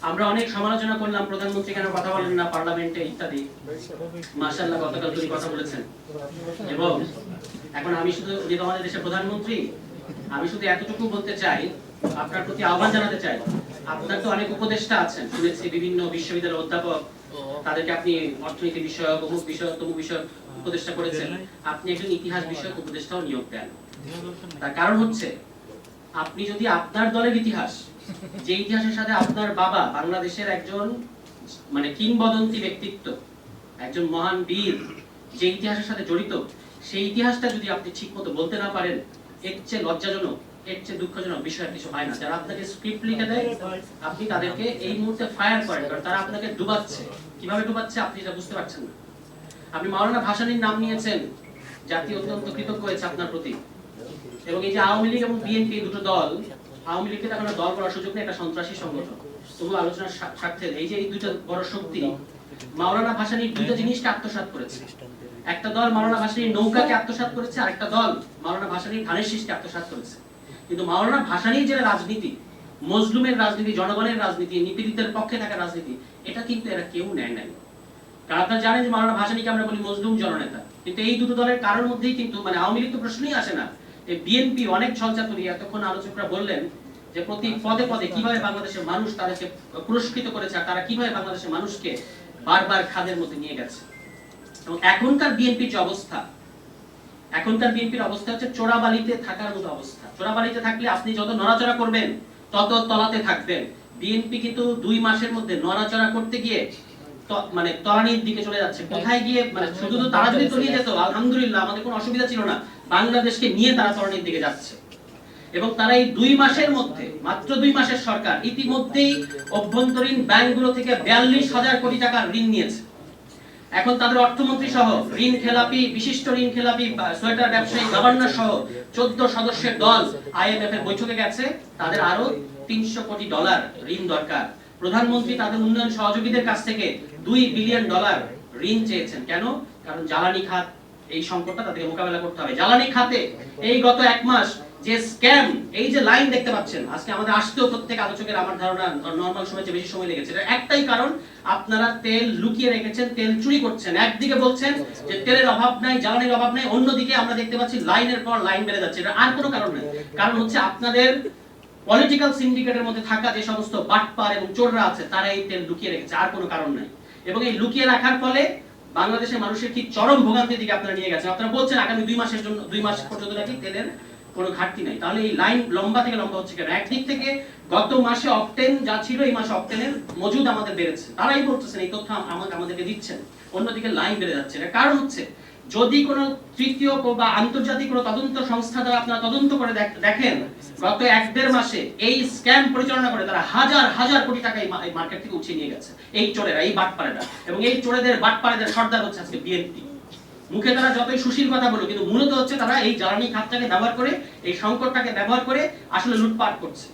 আমরা অনেক সমালোচনা করলাম, প্রধানমন্ত্রী কেন কথা বলেন না পার্লামেন্টে ইত্যাদি। মাশাআল্লাহ গতকাল তিনি কথা বলেছেন। এবং এখন আমি শুধু, যেহেতু আমাদের দেশের প্রধানমন্ত্রী, আমি শুধু এতটুকু বলতে চাই, আপনার প্রতি আহ্বান জানাতে চাই। আপনার তো অনেক উপদেষ্টা আছেন, শুনেছি বিভিন্ন বিশ্ববিদ্যালয়ের অধ্যাপক, তাদেরকে আপনি অর্থনীতি বিষয়ক, অমুক বিষয়ক, তমুক বিষয়ক উপদেষ্টা করেছেন। আপনি একজন ইতিহাস বিষয়ক উপদেষ্টাও নিয়োগ দেন। তার কারণ হচ্ছে, আপনি যদি আপনার দলের ইতিহাস, যে ইতিহাসের সাথে আপনার বাবা বাংলাদেশের একজন মানে কিংবদন্তি ব্যক্তিত্ব, একজন মহান বীর, যে ইতিহাসের সাথে জড়িত, সেই ইতিহাসটা যদি আপনি ঠিকমতো বলতে না পারেন, এর চেয়ে লজ্জাজনক, এর চেয়ে দুঃখজনক বিষয় আর কিছু হয় না। যারা আপনাকে স্ক্রিপ্ট লিখে দেয়, আপনি তাদেরকে এই মুহূর্তে ফায়ার করেন, কারণ তারা আপনাকে ডুবাচ্ছে। কিভাবে ডুবাচ্ছে আপনি এটা বুঝতে পারছেন না। আপনি মাওলানা ভাসানীর নাম নিয়েছেন, জাতি অত্যন্ত কৃতজ্ঞ হয়েছে আপনার প্রতি। এবং এই যে আওয়ামী লীগ এবং বিএনপি দুটো দল, আওয়ামী লীগকে এখন দল করার সুযোগ নেই, একটা সন্ত্রাসী সংগঠন। তবু আলোচনার স্বার্থে এই যে এই দুইটা বড় শক্তি মাওলানা ভাসানীর দুটো জিনিসকে আত্মসাৎ করেছে। একটা দল মাওলানা ভাসানীর নৌকাকে আত্মসাৎ করেছে, আর একটা দল মাওলানা ভাসানীর ধানের শীষকে আত্মসাৎ করেছে। কিন্তু মাওলানা ভাসানীর যে রাজনীতি, মজলুমের রাজনীতি, জনগণের রাজনীতি, নিপীড়িতের পক্ষে থাকা রাজনীতি, এটা কিন্তু এরা কেউ নেয় নাই। কারণ আপনারা জানেন যে মাওলানা ভাসানীকে আমরা বলি মজলুম জননেতা, কিন্তু এই দুটো দলের কারোর মধ্যেই কিন্তু মানে আওয়ামী লীগ তো প্রশ্নই আসে না। এই বিএনপি অনেক ছলচাতুরি, এতক্ষণ আলোচকরা বললেন যে প্রতি পদে পদে কিভাবে বাংলাদেশের মানুষ তাদেরকে পুরস্কৃত করেছে, আর তারা কিভাবে বাংলাদেশের মানুষকে বারবার খাদের মধ্যে নিয়ে গেছে। এবং এখনকার বিএনপির যে অবস্থা, এখনকার বিএনপির অবস্থা হচ্ছে চোরাবালিতে থাকার মতো অবস্থা। চোরাবালিতে থাকলে আপনি যত নড়াচড়া করবেন তত তলাতে থাকবেন। বিএনপি কিন্তু 2 মাসের মধ্যে নড়াচড়া করতে গিয়ে মানে তলানির দিকে চলে যাচ্ছে। কোথায় গিয়ে মানে শুধু তো তারা যদি তলিয়ে যেত আলহামদুলিল্লাহ, আমাদের কোনো অসুবিধা ছিল না, বাংলাদেশকে নিয়ে তারা তলানির দিকে যাচ্ছে। এবং তারা এই 2 মাসের মধ্যে, মাত্র 2 মাসের সরকার, ইতিমধ্যেই অভ্যন্তরীণ ব্যাংকগুলো থেকে 42,000 কোটি টাকা ঋণ নিয়েছে। এখন তাদের অর্থমন্ত্রী সহ ঋণ খেলাপি, বিশিষ্ট ঋণ খেলাপি, সোয়েটার ব্যবসায়ী, গভর্নর সহ 14 সদস্যের দল আইএমএফ এর বৈঠকে গেছে। তাদের আরো $300 কোটি ঋণ দরকার। প্রধানমন্ত্রী তাদের উন্নয়ন সহযোগীদের কাছ থেকে $2 বিলিয়ন ঋণ চেয়েছেন। কেন? কারণ জ্বালানি খাত, এই সংকটটা তাদেরকে মোকাবেলা করতে হবে। জ্বালানি খাতে এই গত 1 মাস যে স্ক্যাম, এই যে লাইন দেখতে পাচ্ছেন, আজকে আমাদের আসতেও প্রত্যেক আলোচকের আমার ধারণা নরমাল সময়ের চেয়ে বেশি সময় লেগেছে। এর একটাই কারণ, আপনারা তেল লুকিয়ে রেখেছেন, তেল চুরি করছেন। একদিকে বলছেন যে তেলের অভাব নাই, জ্বালানির অভাব নাই, অন্যদিকে আমরা দেখতে পাচ্ছি লাইনের পর লাইন বেড়ে যাচ্ছে। এটা আর কোনো কারণ নেই। কারণ হচ্ছে আপনাদের পলিটিক্যাল সিন্ডিকেটের মধ্যে থাকা যে সমস্ত বাটপার এবং চোররা আছে, তারা এই তেল লুকিয়ে রেখেছে, আর কোনো কারণ নাই। এবং এই লুকিয়ে রাখার ফলে বাংলাদেশের মানুষের কি চরম ভোগান্তির দিকে আপনারা নিয়ে গেছেন। আপনারা বলছেন আগামী 2 মাসের জন্য, 2 মাস পর্যন্ত নাকি তেলের কোনো ঘাটতি নাই। তাহলে এই লাইন লম্বা থেকে লম্বা হচ্ছে কেন? একদিক থেকে গত মাসে অকটেন যা ছিল, এই মাসে অকটেনের মজুদ আমাদের বেড়েছে, তারাই বলতেছেন, এই তথ্য আমাদেরকে দিচ্ছেন। অন্যদিকে লাইন বেড়ে যাচ্ছে। এর কারণ হচ্ছে, যদি কোনো তৃতীয় বা আন্তর্জাতিক কোনো তদন্ত সংস্থা দ্বারা আপনারা তদন্ত করে দেখেন, গত 1-1.5 মাসে এই স্ক্যাম পরিচালনা করে তারা হাজার হাজার কোটি টাকা এই মার্কেট থেকে উঠিয়ে নিয়ে গেছে, এই চোরেরা, এই বাটপারেরা। এবং এই চোরেদের বাটপারেদের সর্দার হচ্ছে আজকে বিএনপি। মুখে তারা যতই সুশীল কথা বলুক, কিন্তু মূলত হচ্ছে তারা এই জ্বালানি খাতটাকে ব্যবহার করে, এই সংকটটাকে ব্যবহার করে আসলে লুটপাট করছে।